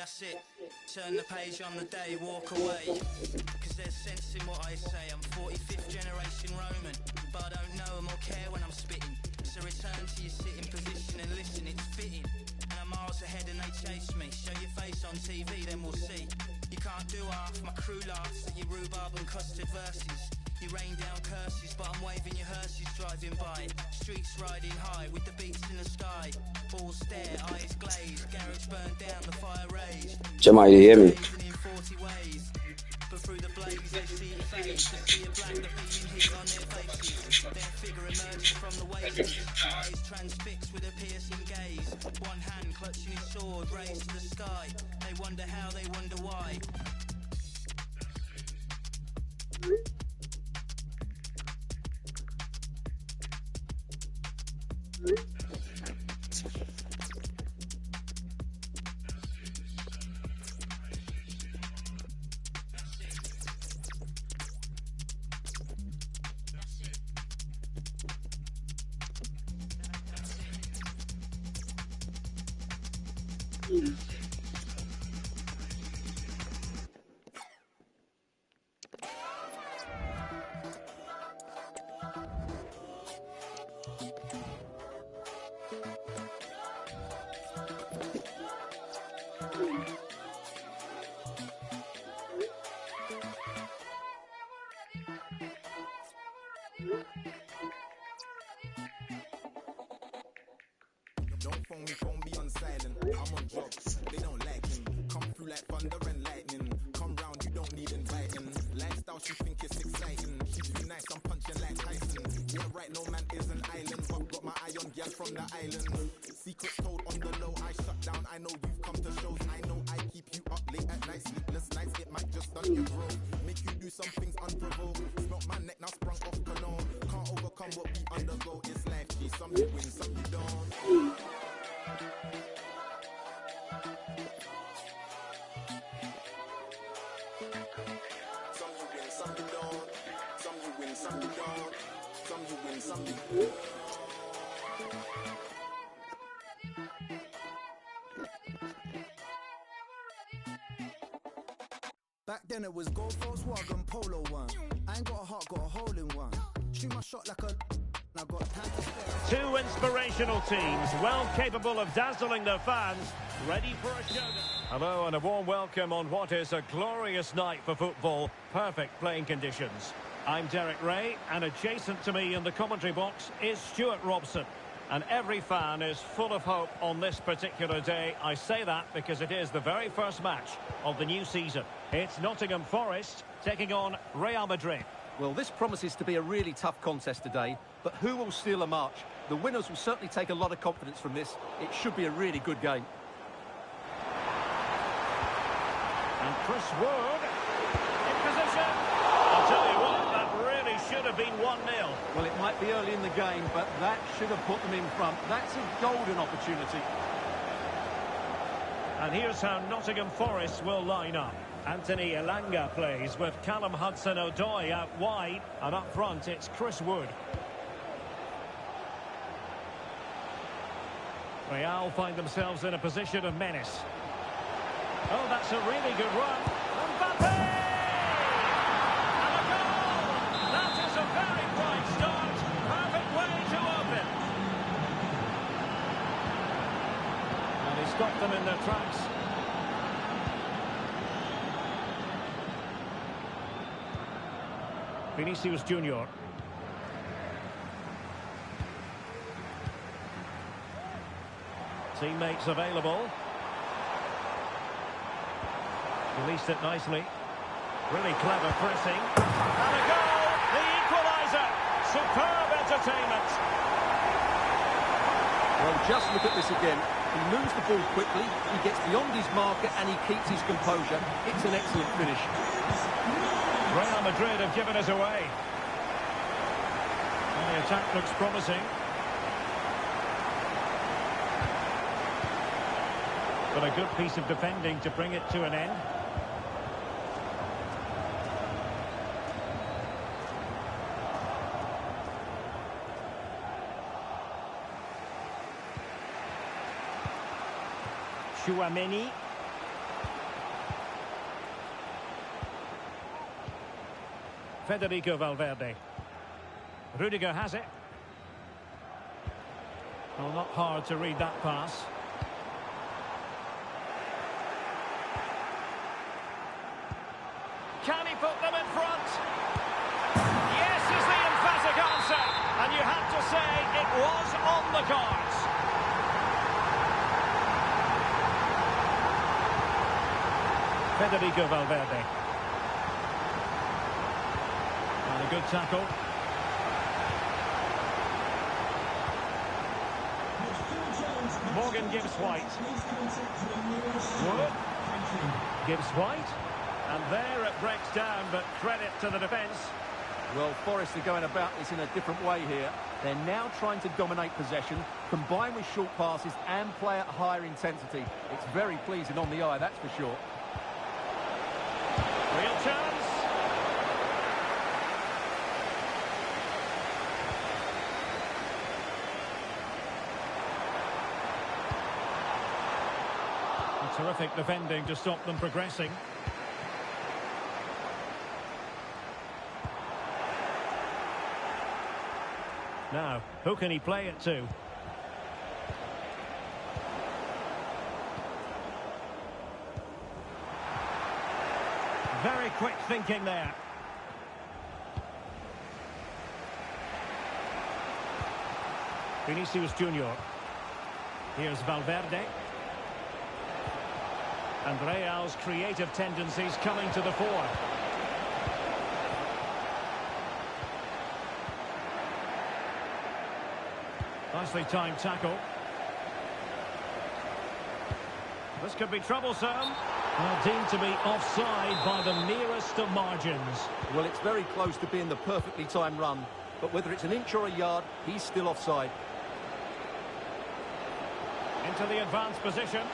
That's it. Turn the page on the day, walk away. Cause there's sense in what I say. I'm 45th generation Roman, but I don't know them or care when I'm spitting. So return to your sitting position and listen, it's fitting. And I'm miles ahead and they chase me. Show your face on TV, then we'll see. You can't do half, my crew laughs at your rhubarb and custard verses. You rain down curses, but I'm waving your hearses driving by. Streets riding high with the beats in the sky. All stare, eyes glazed. Garage burned down, the fire raged. Jamal, you hear me? In 40 ways. But through the blaze they see your face. The sea of black, the beaming heat on their faces. Their figure emerging from the waves. Eyes transfixed with a piercing gaze. One hand clutching his sword raised to the sky. They wonder how, they wonder why. Don't phone me on silent. I'm on jobs, they don't like him. Come through like thunder and lightning. Come round, you don't need inviting. Lifestyle, she think it's exciting. She too nice, I'm punching like Tyson. Yeah, right, no man is an island, but got my eye on gal from the island. Secrets told on the low, I shut down. I know you've come to shows. I know I keep you up late at night, sleepless nights. It might just done you wrong. Make you do some things unprovoked. Smelt my neck, now sprung off cologne. Can't overcome what we undergo. It's life, G. Some you win, some you don't. Some you win, some you don't. Some you win, some you don't. Some you win, some you don't. Back then it was gold Volkswagen Polo one. I ain't got a heart, got a hole in one. Shoot my shot like a... I got time to spare. Two inspirational teams, well capable of dazzling their fans, ready for a showdown. Hello and a warm welcome on what is a glorious night for football. Perfect playing conditions. I'm Derek Ray, and adjacent to me in the commentary box is Stuart Robson. And every fan is full of hope on this particular day. I say that because it is the very first match of the new season. It's Nottingham Forest taking on Real Madrid. Well, this promises to be a really tough contest today, but who will steal a march? The winners will certainly take a lot of confidence from this. It should be a really good game. And Chris Wood in position. I'll tell you what, that really should have been 1-0. Well, it might be early in the game, but that should have put them in front. That's a golden opportunity. And here's how Nottingham Forest will line up. Anthony Elanga plays with Callum Hudson-Odoi out wide, and up front it's Chris Wood. Real find themselves in a position of menace. Oh, that's a really good run. Mbappe! And a goal! That is a very bright start. Perfect way to open. And he stopped them in their tracks. Vinicius Junior. Teammates available. Released it nicely. Really clever pressing. And a goal! The equaliser! Superb entertainment. Well, just look at this again. He moves the ball quickly, he gets beyond his marker and he keeps his composure. It's an excellent finish. Real Madrid have given us away. And the attack looks promising. But a good piece of defending to bring it to an end. Chouameni. Federico Valverde. Rudiger has it. Well, not hard to read that pass. Can he put them in front? Yes is the emphatic answer. And you have to say it was on the cards. Federico Valverde. And a good tackle. Morgan gives White. Wood. Gives White. And there it breaks down, but credit to the defence. Well, Forest are going about this in a different way here. They're now trying to dominate possession, combine with short passes and play at higher intensity. It's very pleasing on the eye, that's for sure. Real chance. Terrific defending to stop them progressing. Now, who can he play it to? Very quick thinking there. Vinicius Junior. Here's Valverde. And Real's creative tendencies coming to the fore. Nicely timed tackle. This could be troublesome. Well, deemed to be offside by the merest of margins. Well, it's very close to being the perfectly timed run. But whether it's an inch or a yard, he's still offside. Into the advanced position.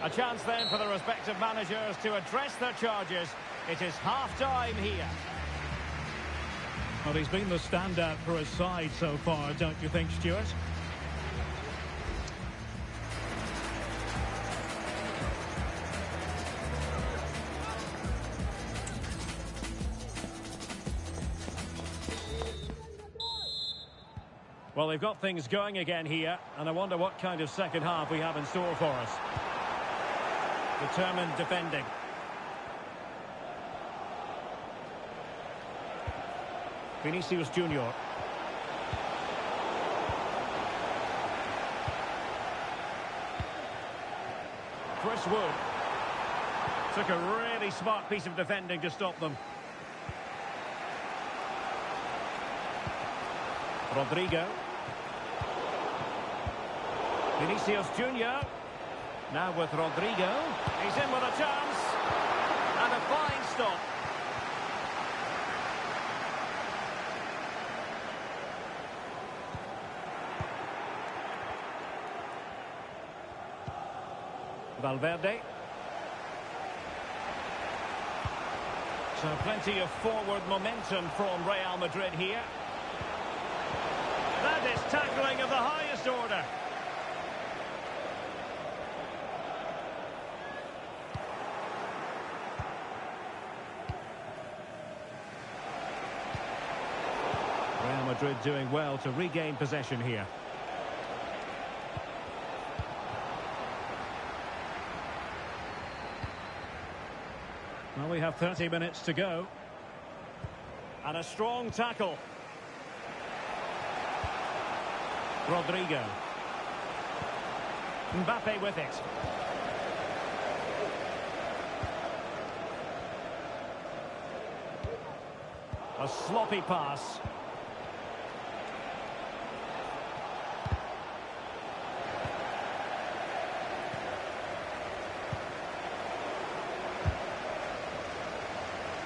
A chance then for the respective managers to address their charges. It is half-time here. Well, he's been the standout for his side so far, don't you think, Stuart? Well, they've got things going again here, and I wonder what kind of second half we have in store for us. Determined defending. Vinicius Junior. Chris Wood. Took a really smart piece of defending to stop them. Rodrigo. Vinicius Junior. Now with Rodrigo. He's in with a chance. And a fine stop. Valverde. So plenty of forward momentum from Real Madrid here. That is tackling of the highest order. Real Madrid doing well to regain possession here. Well, we have 30 minutes to go. And a strong tackle. Rodrigo. Mbappe with it. A sloppy pass.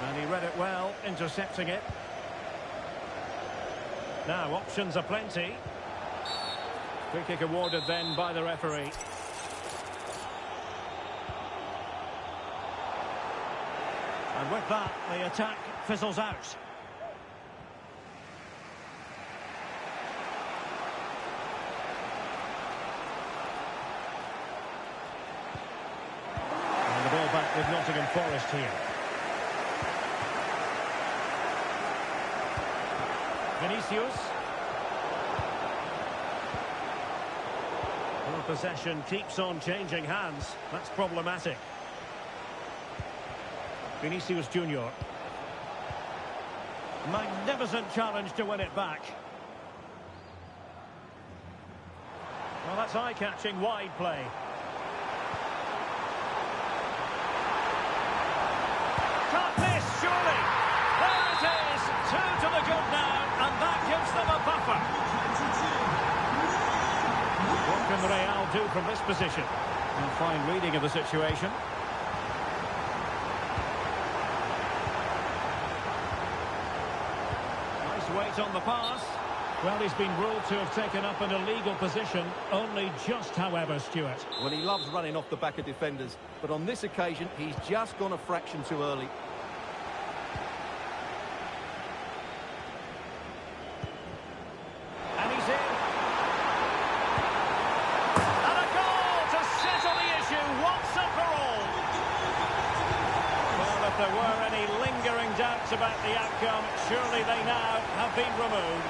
And he read it well, intercepting it. Now, options are plenty. Free kick awarded then by the referee. And with that, the attack fizzles out. And the ball back with Nottingham Forest here. Vinicius. Well, possession keeps on changing hands. That's problematic. Vinicius Junior. Magnificent challenge to win it back. Well, that's eye-catching wide play. Can't miss, surely. There it is. 2 to the good now, and that gives them a buffer. What can Real do from this position? A fine reading of the situation. Nice weight on the pass. Well, he's been ruled to have taken up an illegal position, only just, however, Stuart. Well, he loves running off the back of defenders, but on this occasion, he's just gone a fraction too early. And he's in. And a goal to settle the issue once and for all. Well, if there were any lingering doubts about the outcome, surely they now have been removed.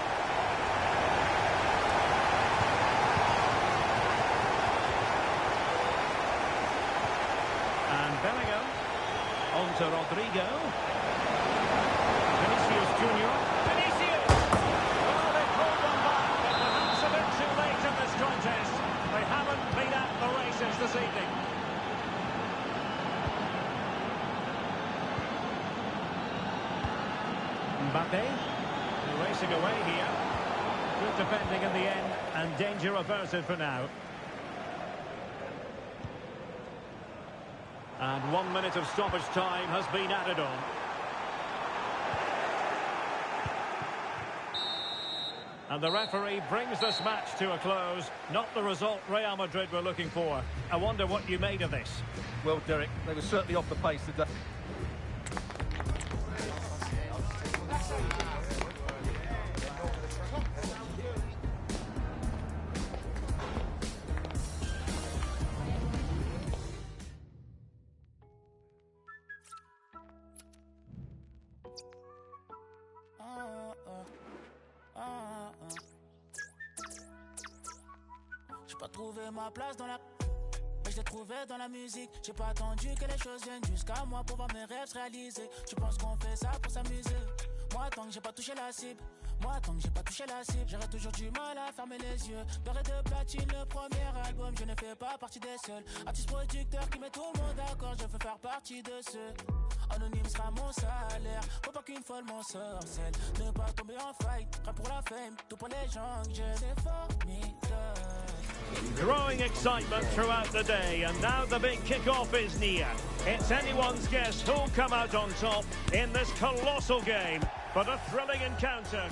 Bellingham, on to Rodrigo. Vinicius Junior. Vinicius! Well, they pulled one back, but perhaps a bit too late in this contest. They haven't been at the races this evening. Gbey, racing away here. Good defending in the end, and danger averted for now. And 1 minute of stoppage time has been added on. And the referee brings this match to a close. Not the result Real Madrid were looking for. I wonder what you made of this. Well, Derek, they were certainly off the pace today. J'ai pas trouvé ma place dans la... Mais je l'ai trouvé dans la musique. J'ai pas attendu que les choses viennent jusqu'à moi pour voir mes rêves se réaliser. Tu penses qu'on fait ça pour s'amuser? Moi tant que j'ai pas touché la cible. Moi tant que j'ai pas touché la cible. J'aurais toujours du mal à fermer les yeux. Beurre de platine, le premier album. Je ne fais pas partie des seuls. Artiste producteur qui met tout le monde d'accord. Je veux faire partie de ceux. Anonyme sera mon salaire. Faut pas qu'une folle m'en sorcelle. Ne pas tomber en fight. Rap pour la fame. Tout pour les gens que j'aime. C'est formidable. Growing excitement throughout the day, and now the big kick-off is near. It's anyone's guess who'll come out on top in this colossal game. But a thrilling encounter.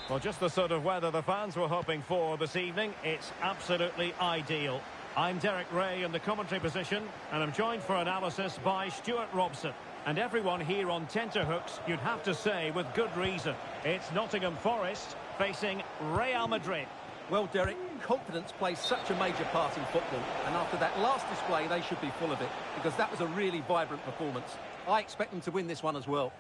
Well, just the sort of weather the fans were hoping for this evening. It's absolutely ideal. I'm Derek Ray in the commentary position, and I'm joined for analysis by Stuart Robson. And everyone here on tenterhooks, you'd have to say with good reason. It's Nottingham Forest facing Real Madrid. Well, Derek, confidence plays such a major part in football, and after that last display, they should be full of it, because that was a really vibrant performance. I expect them to win this one as well.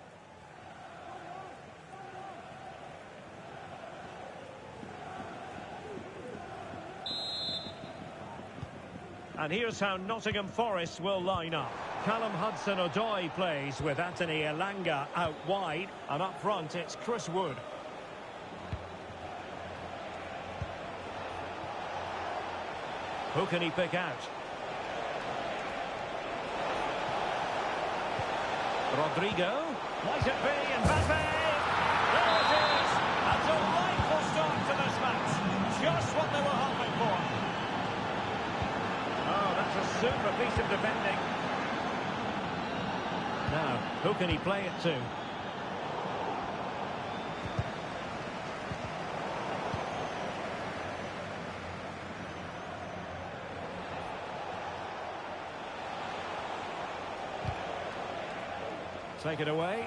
And here's how Nottingham Forest will line up. Callum Hudson-Odoi plays with Anthony Elanga out wide, and up front it's Chris Wood. Who can he pick out? Rodrigo. Might it be Mbappe? There it is! A delightful start to this match. Just what they were hoping for. Oh, that's a super piece of defending. Now, who can he play it to? Take it away.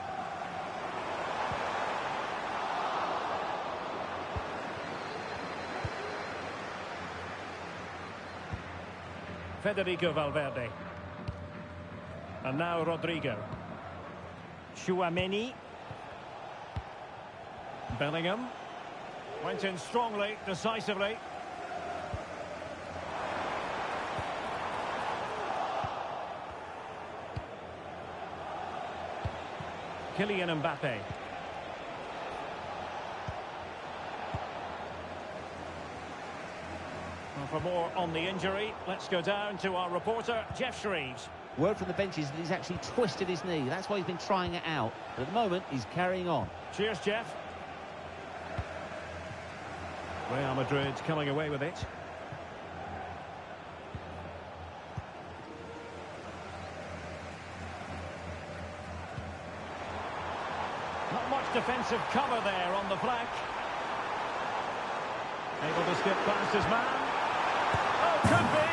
Federico Valverde. And now Rodrigo. Tchouaméni. Bellingham. Went in strongly, decisively. Kylian Mbappe. Well, for more on the injury, let's go down to our reporter, Jeff Shreves. Word from the benches that he's actually twisted his knee. That's why he's been trying it out. But at the moment, he's carrying on. Cheers, Jeff. Real Madrid coming away with it. Not much defensive cover there on the flank. Able to skip past his man. Oh, could be.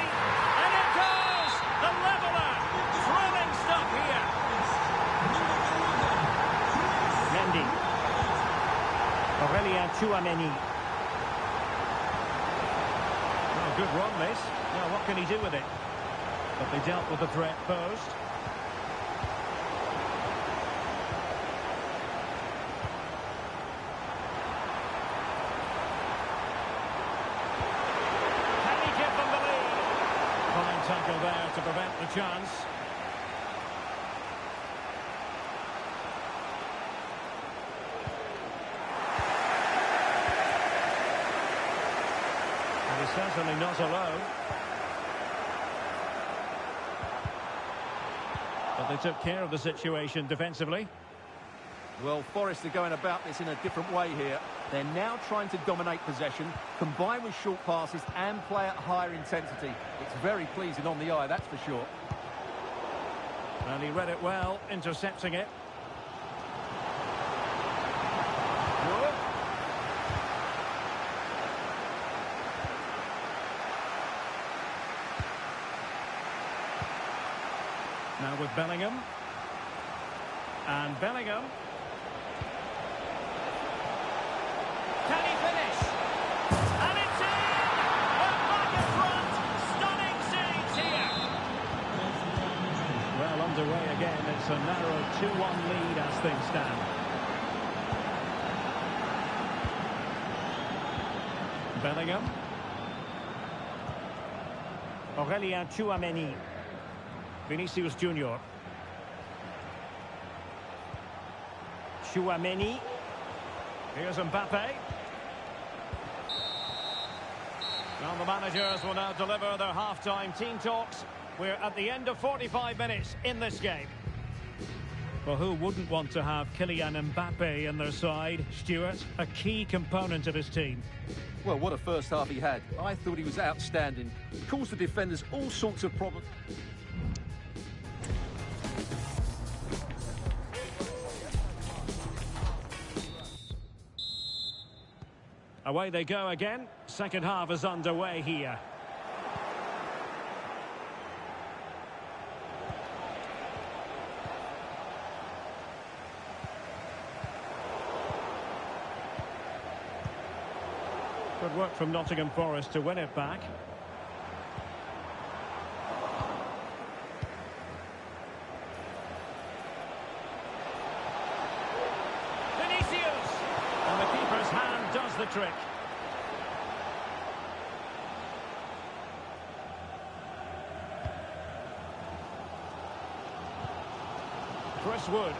And it goes! The leveller! Thrilling stuff here. Mendy. Aurelien Tchouaméni. Oh, good run, this. Now, what can he do with it? But they dealt with the threat posed. Tackle there to prevent the chance. And he's certainly not alone. But they took care of the situation defensively. Well, Forest are going about this in a different way here. They're now trying to dominate possession, combine with short passes and play at higher intensity. It's very pleasing on the eye, that's for sure. And he read it well, intercepting it. Good. Now with Bellingham. And Bellingham. Can he finish? And it's in! We're back in front! Stunning scenes here! Well, underway again. It's a narrow 2-1 lead as things stand. Bellingham. Aurelien Tchouaméni. Vinicius Junior. Tchouaméni. Here's Mbappe. Well, the managers will now deliver their half-time team talks. We're at the end of 45 minutes in this game. Well, who wouldn't want to have Kylian Mbappe in their side? Stuart, a key component of his team. Well, what a first half he had. I thought he was outstanding. He caused the defenders all sorts of problems. Away they go again. Second half is underway here. Good work from Nottingham Forest to win it back. Vinicius! And the keeper's hand does the trick. Chris Wood.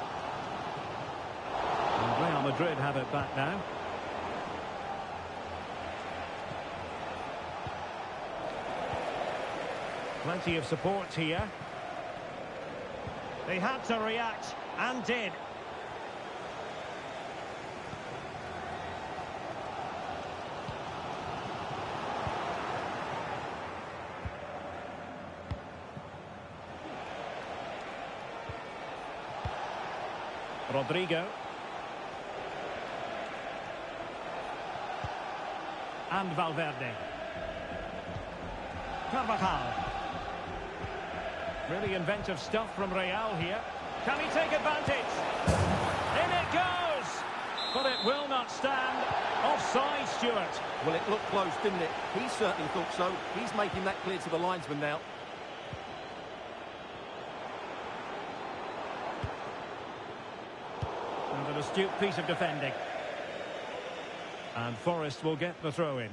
And Real Madrid have it back now. Plenty of support here. They had to react, and did. Rodrigo. And Valverde. Carvajal. Really inventive stuff from Real here. Can he take advantage? In it goes! But it will not stand. Offside, Stuart. Well, it looked close, didn't it? He certainly thought so. He's making that clear to the linesman now. astute piece of defending. And Forest will get the throw in.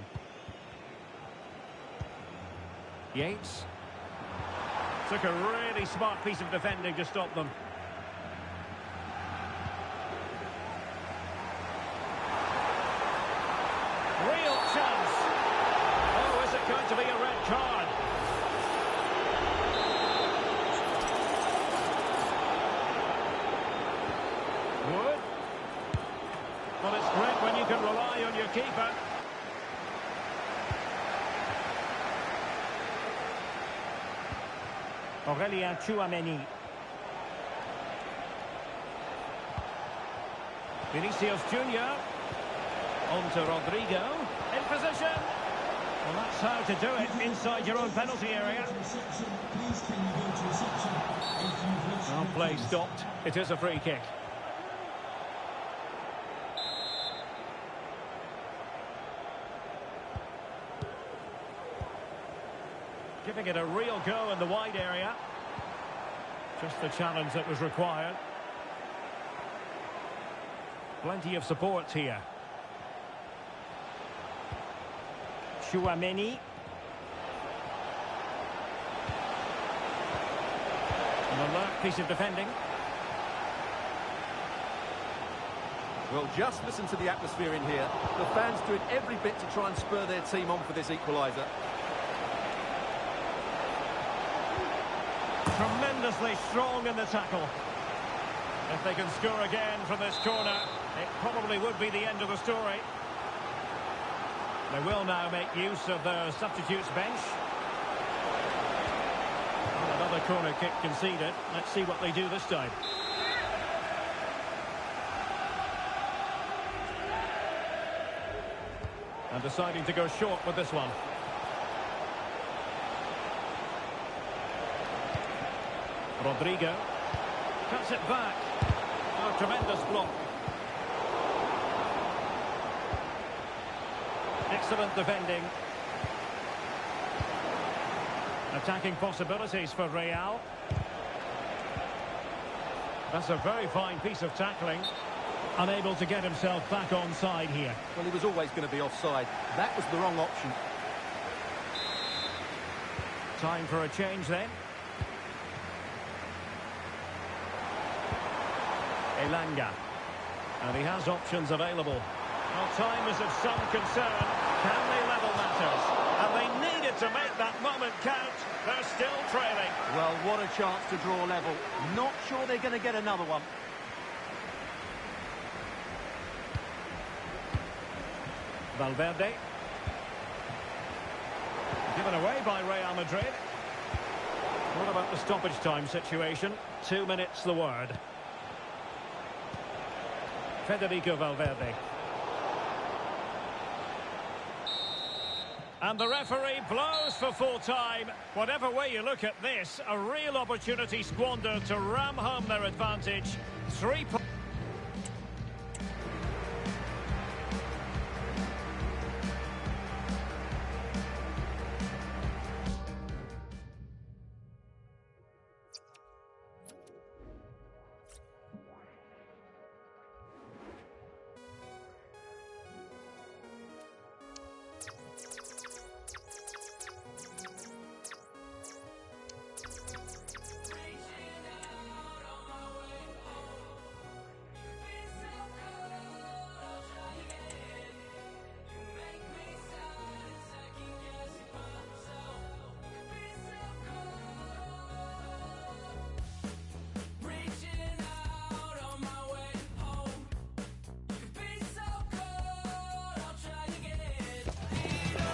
Yates. Took a really smart piece of defending to stop them. Real chance. Oh, is it going to be a red card? Wood. Well, it's great when you can rely on your keeper. Aurélien Tchouameni. Vinicius Junior. On to Rodrigo. In position. Well, that's how to do it inside your own penalty area. Well, play stopped. It is a free kick. Giving it a real go in the wide area. Just the challenge that was required. Plenty of support here. Tchouameni. An alert piece of defending. Well, just listen to the atmosphere in here. The fans doing every bit to try and spur their team on for this equaliser. Tremendously strong in the tackle. If they can score again from this corner, it probably would be the end of the story. They will now make use of their substitutes bench. Well, another corner kick conceded. Let's see what they do this time. And deciding to go short with this one. Rodrigo cuts it back. Oh, tremendous block. Excellent defending. Attacking possibilities for Real. That's a very fine piece of tackling. Unable to get himself back onside here. Well, he was always going to be offside. That was the wrong option. Time for a change then. Elanga. And he has options available. Well, time is of some concern. Can they level matters? And they needed to make that moment count. They're still trailing. Well, what a chance to draw level. Not sure they're going to get another one. Valverde. Given away by Real Madrid. What about the stoppage time situation? 2 minutes the word. Federico Valverde. And the referee blows for full time. Whatever way you look at this, a real opportunity squandered to ram home their advantage. 3 points.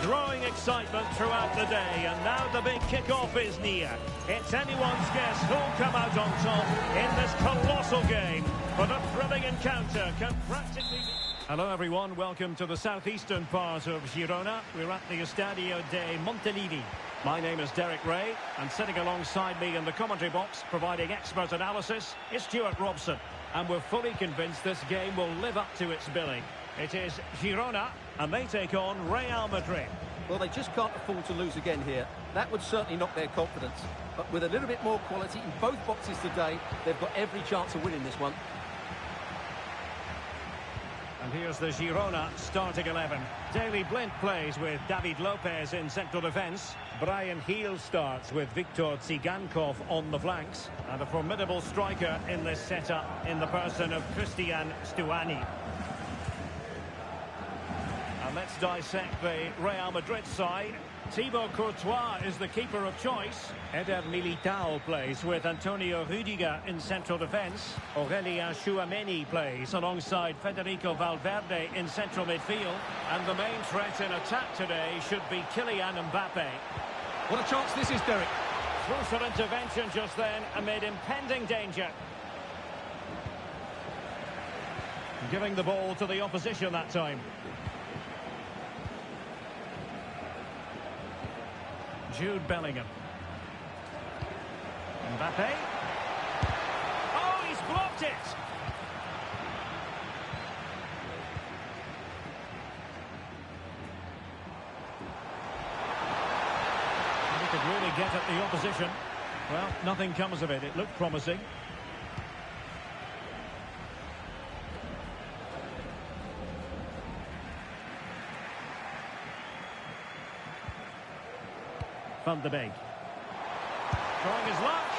Growing excitement throughout the day, and now the big kick-off is near. It's anyone's guess who'll come out on top in this colossal game. But a thrilling encounter can practically... Hello everyone, welcome to the southeastern part of Girona. We're at the Estadio de Montilivi. My name is Derek Ray, and sitting alongside me in the commentary box, providing expert analysis, is Stuart Robson. And we're fully convinced this game will live up to its billing. It is Girona, and they take on Real Madrid. Well, they just can't afford to lose again here. That would certainly knock their confidence. But with a little bit more quality in both boxes today, they've got every chance of winning this one. here's the Girona starting 11. Daley Blind plays with David Lopez in central defence. Brian Heel starts with Viktor Tsigankov on the flanks. And a formidable striker in this setup in the person of Christian Stuani. And let's dissect the Real Madrid side. Thibaut Courtois is the keeper of choice. Eder Militao plays with Antonio Rudiger in central defence. Aurelien Tchouameni plays alongside Federico Valverde in central midfield. And the main threat in attack today should be Kylian Mbappe. What a chance this is, Derek. Through some intervention just then amid impending danger. Giving the ball to the opposition that time. Jude Bellingham. Mbappe. Oh, he's blocked it! He could really get at the opposition. Well, nothing comes of it. It looked promising. Van de Beek. Trying his luck.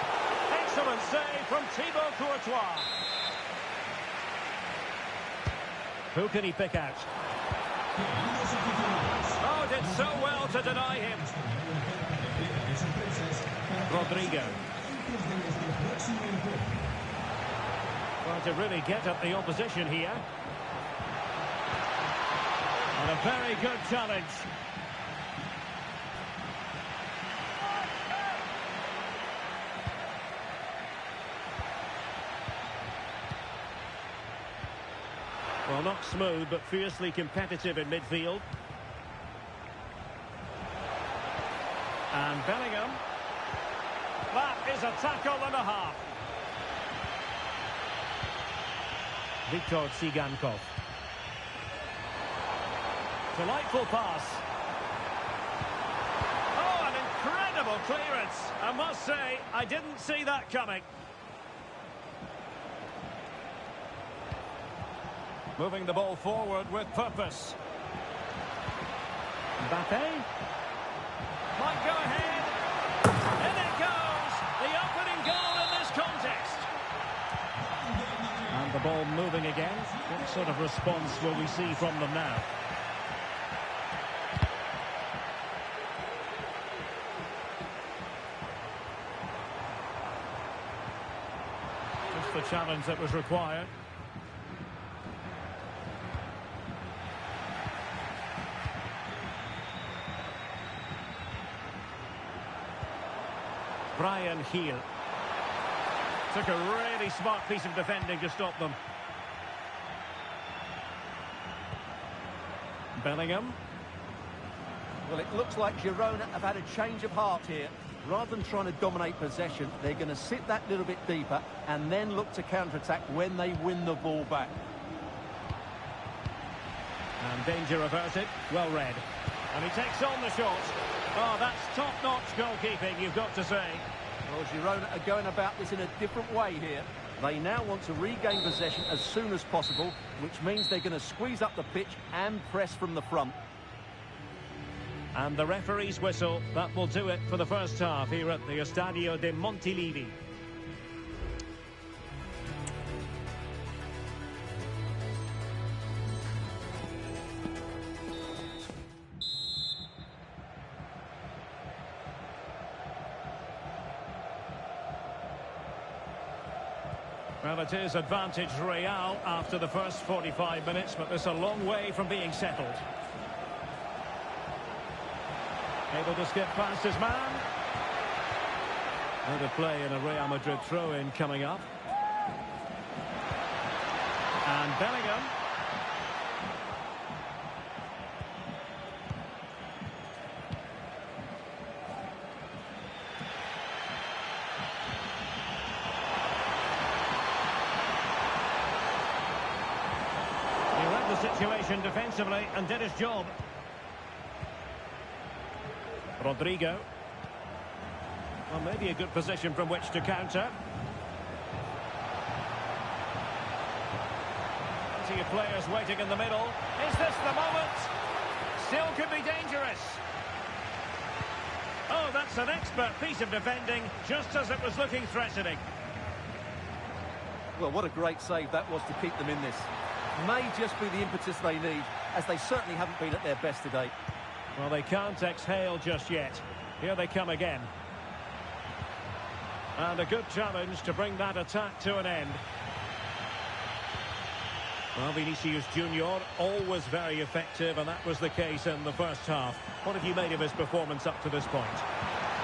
Excellent save from Thibaut Courtois. Who can he pick out? Oh, did so well to deny him. Rodrigo. Trying to really get at the opposition here. And a very good challenge. Well, not smooth, but fiercely competitive in midfield. And Bellingham. That is a tackle and a half. Viktor Tsigankov. Delightful pass. Oh, an incredible clearance. I must say, I didn't see that coming. Moving the ball forward with purpose. Mbappe. Might go ahead. In it goes. The opening goal in this contest. And the ball moving again. What sort of response will we see from them now? Just the challenge that was required. Brian Heel. Took a really smart piece of defending to stop them. Bellingham. Well, it looks like Girona have had a change of heart here. Rather than trying to dominate possession, they're going to sit that little bit deeper and then look to counter-attack when they win the ball back. And danger averted. Well read. And he takes on the shot. Oh, that's top-notch goalkeeping, you've got to say. Well, Girona are going about this in a different way here. They now want to regain possession as soon as possible, which means they're going to squeeze up the pitch and press from the front. And the referee's whistle, that will do it for the first half here at the Estadio de Montilivi. Well, it is advantage Real after the first 45 minutes, but there's a long way from being settled. Able to skip past his man. Out of play in a Real Madrid throw-in coming up. And Bellingham. Situation defensively and did his job. Rodrigo. Well, maybe a good position from which to counter. plenty of players waiting in the middle. Is this the moment? Still could be dangerous. Oh, that's an expert piece of defending, just as it was looking threatening. Well, what a great save that was to keep them in this. May just be the impetus they need, as they certainly haven't been at their best today. Well, they can't exhale just yet. Here they come again. And a good challenge to bring that attack to an end. Well, Vinicius Junior, always very effective, and that was the case in the first half. What have you made of his performance up to this point?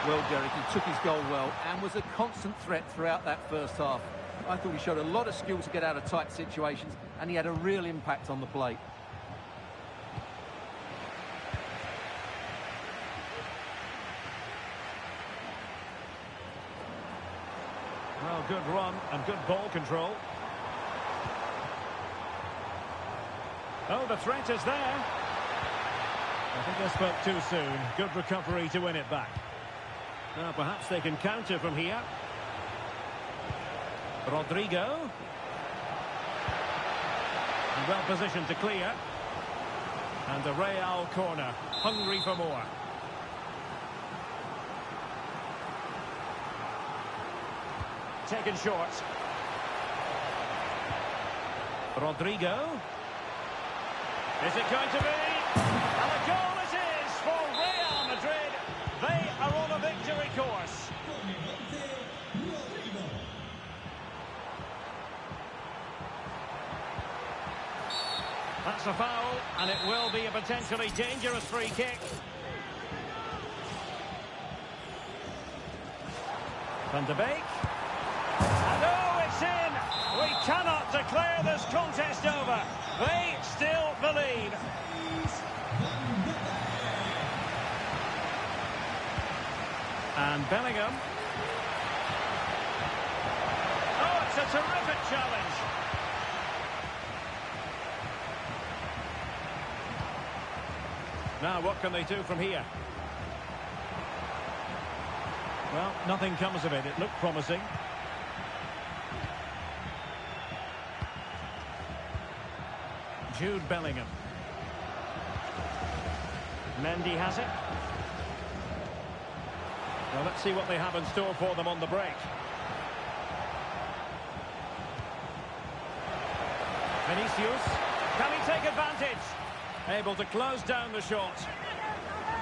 Well, Derek, he took his goal well and was a constant threat throughout that first half. I thought he showed a lot of skill to get out of tight situations, and he had a real impact on the play. Well, good run and good ball control. Oh, the threat is there. I think they spoke too soon. Good recovery to win it back. Now, perhaps they can counter from here. Rodrigo. Well positioned to clear. And a Real corner. Hungry for more. Taken short. Rodrigo. Is it going to be? And a goal it is for Real Madrid. They are on a victory course. That's a foul, and it will be a potentially dangerous free kick. Van de Beek. And oh, it's in! We cannot declare this contest over. They still believe. And Bellingham. Oh, it's a terrific challenge. Now, what can they do from here? Well, nothing comes of it. It looked promising. Jude Bellingham. Mendy has it. Well, let's see what they have in store for them on the break. Vinicius. Can he take advantage? Able to close down the shot.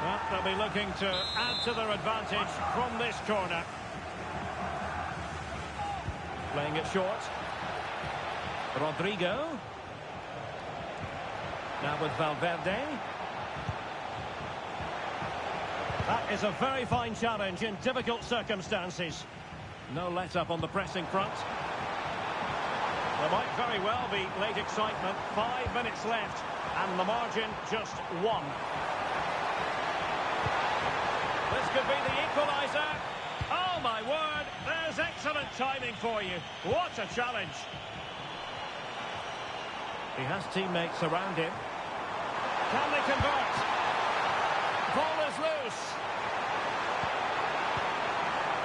Well, they'll be looking to add to their advantage from this corner. Playing it short. Rodrigo. Now with Valverde. That is a very fine challenge in difficult circumstances. No let-up on the pressing front. There might very well be late excitement. 5 minutes left. And the margin just 1. This could be the equaliser. Oh, my word. There's excellent timing for you. What a challenge. He has teammates around him. Can they convert? Ball is loose.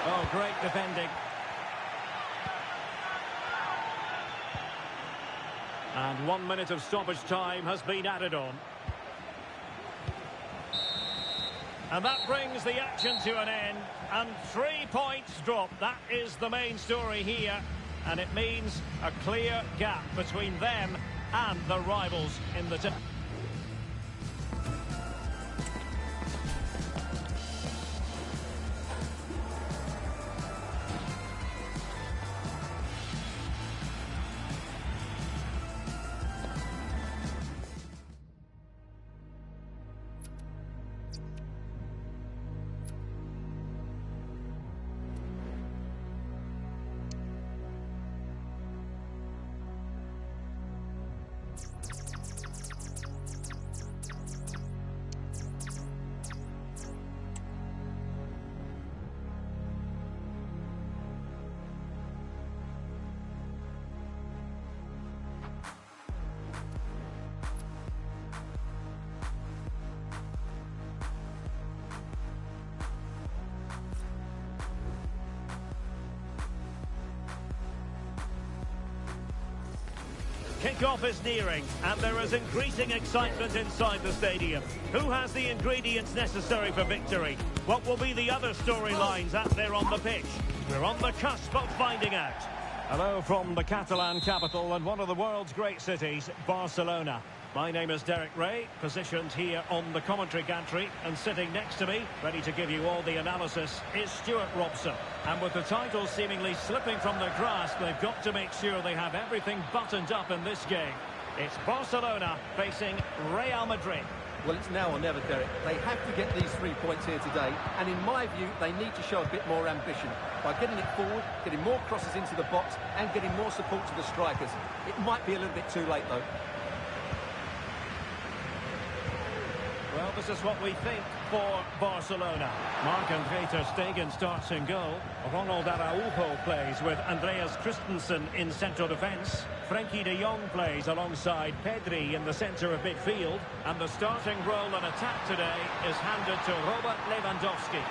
Oh, great defending. And 1 minute of stoppage time has been added on. And that brings the action to an end. And 3 points dropped. That is the main story here. And it means a clear gap between them and the rivals in the table. Kick-off is nearing, and there is increasing excitement inside the stadium. Who has the ingredients necessary for victory? What will be the other storylines out there on the pitch? We're on the cusp of finding out. Hello from the Catalan capital and one of the world's great cities, Barcelona. My name is Derek Ray, positioned here on the commentary gantry, and sitting next to me, ready to give you all the analysis, is Stuart Robson. And with the title seemingly slipping from their grasp, they've got to make sure they have everything buttoned up in this game. It's Barcelona facing Real Madrid. Well, it's now or never, Derek. They have to get these 3 points here today, and in my view, they need to show a bit more ambition by getting it forward, getting more crosses into the box, and getting more support to the strikers. It might be a little bit too late, though. Well, this is what we think for Barcelona. Marc-André ter Stegen starts in goal. Ronald Araujo plays with Andreas Christensen in central defence. Frenkie de Jong plays alongside Pedri in the centre of midfield. And the starting role in attack today is handed to Robert Lewandowski.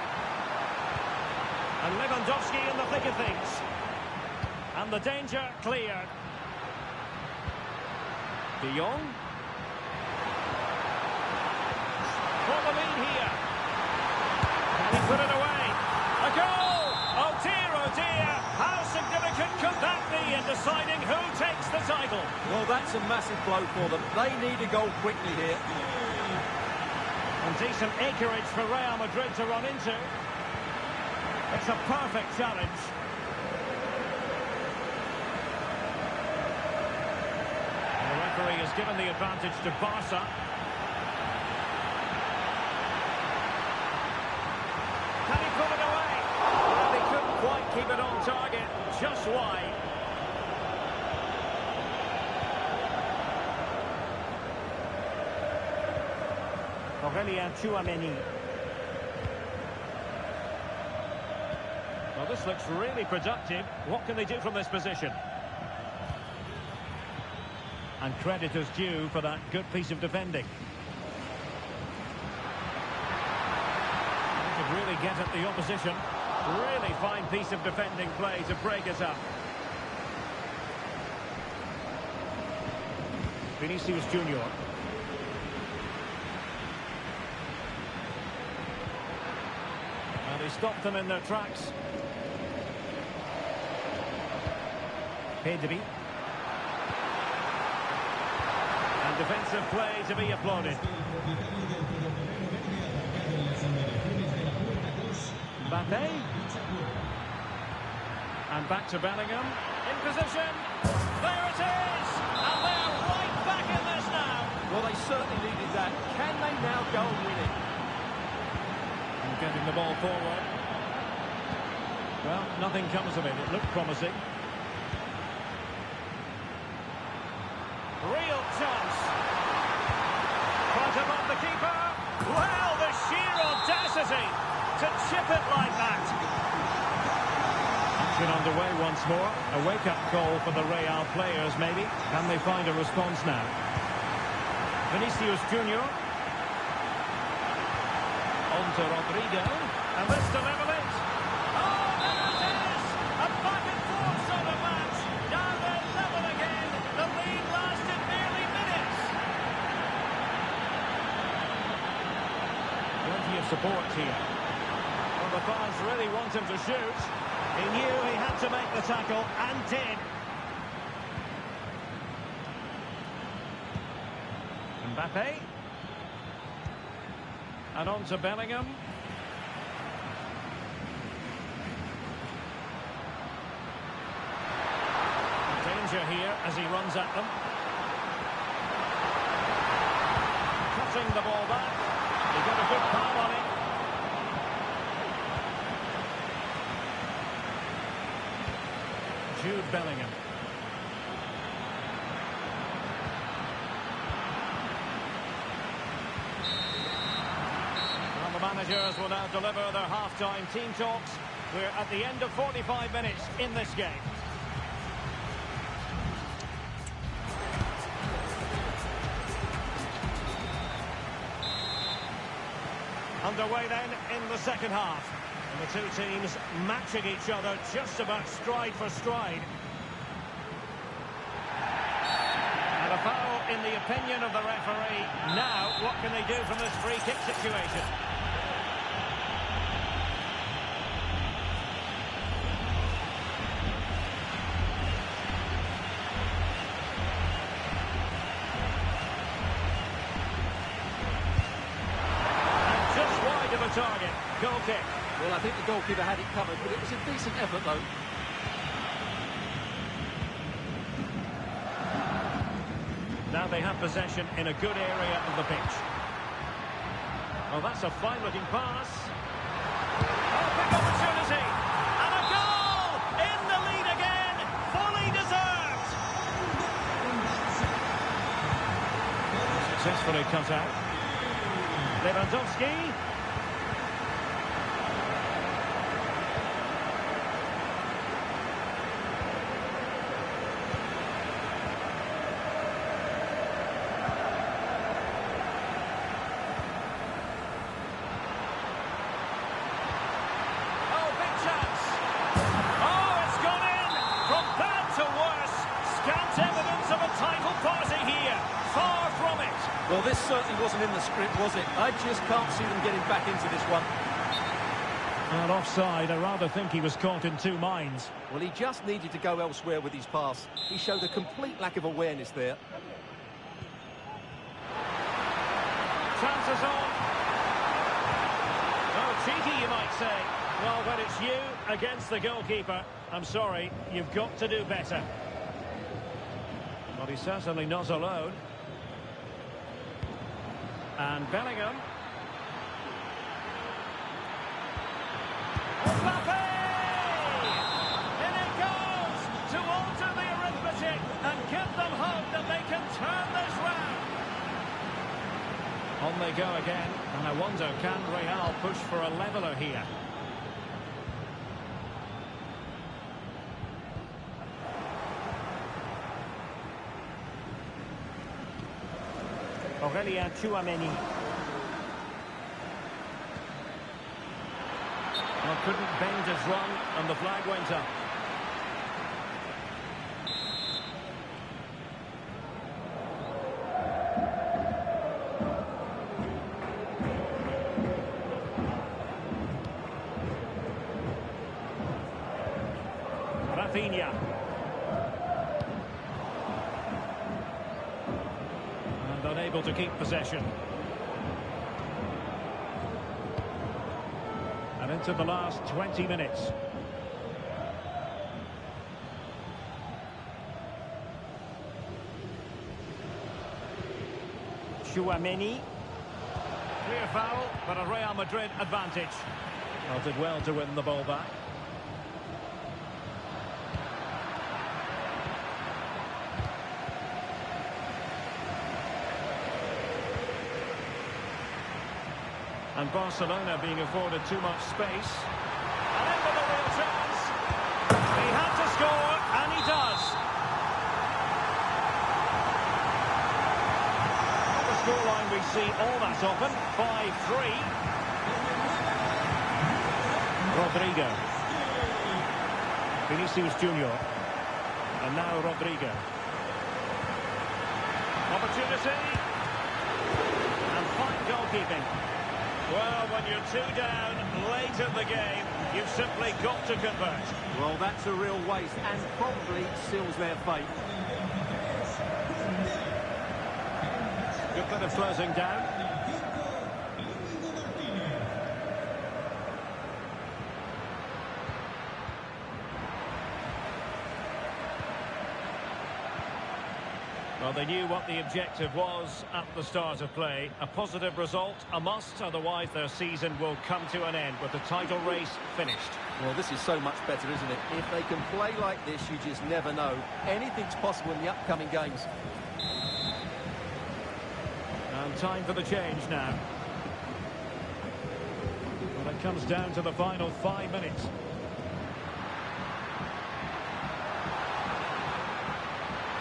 And Lewandowski in the thick of things. And the danger cleared. De Jong. For the lead here. Can he put it away? A goal! Oh dear, how significant could that be in deciding who takes the title? Well, that's a massive blow for them. They need a goal quickly here. And decent acreage for Real Madrid to run into. It's a perfect challenge. The referee has given the advantage to Barca. Can he put it away? Well, he couldn't quite keep it on target, just wide. Aurélien Tchouaméni. Well, this looks really productive. What can they do from this position? And credit is due for that good piece of defending. Really get at the opposition. Really fine piece of defending play to break us up. Vinicius Junior. And he stopped them in their tracks. Pedri. And defensive play to be applauded. Gbey. And back to Bellingham. In position. There it is! And they're right back in this now. Well, they certainly needed that. Can they now go and win it? And getting the ball forward. Well, nothing comes of it. It looked promising. Real chance. Front above the keeper. Well, the sheer audacity to chip it like that. Action underway once more. A wake-up call for the Real players, maybe. Can they find a response now? Vinicius Junior. On to Rodrigo. And this to level it. Oh, there it is! A back and forth sort of match. Now they're level again. The lead lasted nearly minutes. Plenty of support here. The fans really want him to shoot. He knew he had to make the tackle, and did. Mbappe. And on to Bellingham. Danger here as he runs at them. Cutting the ball back. He got a good palm on it. Jude Bellingham. Well, the managers will now deliver their half-time team talks. We're at the end of 45 minutes in this game. Underway then in the second half. And the two teams matching each other just about stride for stride. foul in the opinion of the referee. Now, what can they do from this free kick situation? And just wide of a target. Goal kick. Well, I think the goalkeeper had it covered, but it was a decent effort, though. Now they have possession in a good area of the pitch. Well, that's a fine-looking pass. Oh, big opportunity! And a goal! In the lead again! Fully deserved! Successfully cut out. Lewandowski. Well, this certainly wasn't in the script, was it? I just can't see them getting back into this one. And offside, I rather think he was caught in two minds. Well, he just needed to go elsewhere with his pass. He showed a complete lack of awareness there. Chances on. Oh, cheeky, you might say. Well, when it's you against the goalkeeper, I'm sorry, you've got to do better. Well, he's certainly not alone. And Bellingham. Mbappe! In it goes to alter the arithmetic and give them hope that they can turn this round. On they go again, and I wonder, can Real push for a leveller here? Aurelien Tchouameni. Well, couldn't bend his run, and the flag went up. Rafinha. Unable to keep possession. And into the last 20 minutes. Tchouameni. Clear foul, but a Real Madrid advantage. Well, did well to win the ball back. And Barcelona being afforded too much space. And in with a real chance. He had to score, and he does. On the scoreline we see all that often. 5-3. Rodrigo. Vinicius Junior. And now Rodrigo. Opportunity. And fine goalkeeping. Well, when you're 2 down late in the game, you've simply got to convert. Well, that's a real waste and probably seals their fate. Good bit of closing down. Well, they knew what the objective was at the start of play. A positive result, a must, otherwise their season will come to an end with the title race finished. Well, this is so much better, isn't it? If they can play like this, you just never know. Anything's possible in the upcoming games. And time for the change now. Well, it comes down to the final 5 minutes.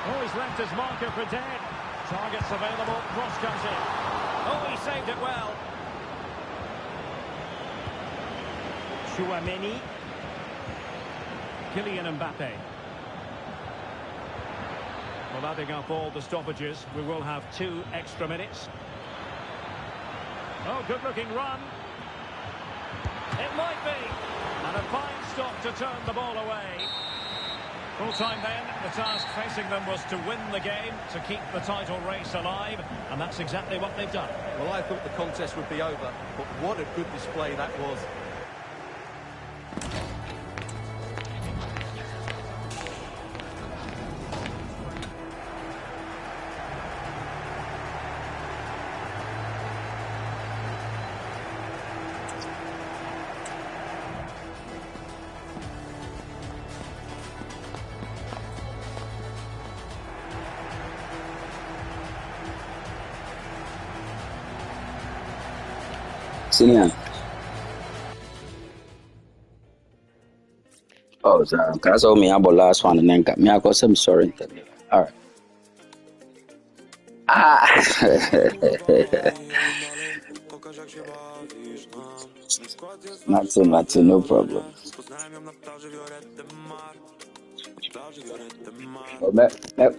Oh, he's left his marker for dead. Targets available, cross-country. Oh, he saved it well. Tchouameni. Kylian Mbappe. Well, adding up all the stoppages, we will have 2 extra minutes. Oh, good-looking run. It might be. And a fine stop to turn the ball away. Full time then, the task facing them was to win the game, to keep the title race alive, and that's exactly what they've done. Well, I thought the contest would be over, but what a good display that was. Senior. Oh, so that's all me about last one and then got me. I got some sorry. All right. Ah. Not no problem.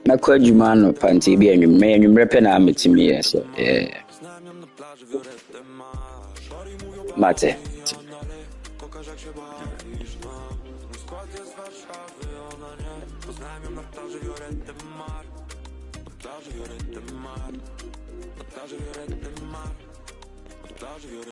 Me quite you man panty be and you may and you repen I'm to me. So yeah. Mate.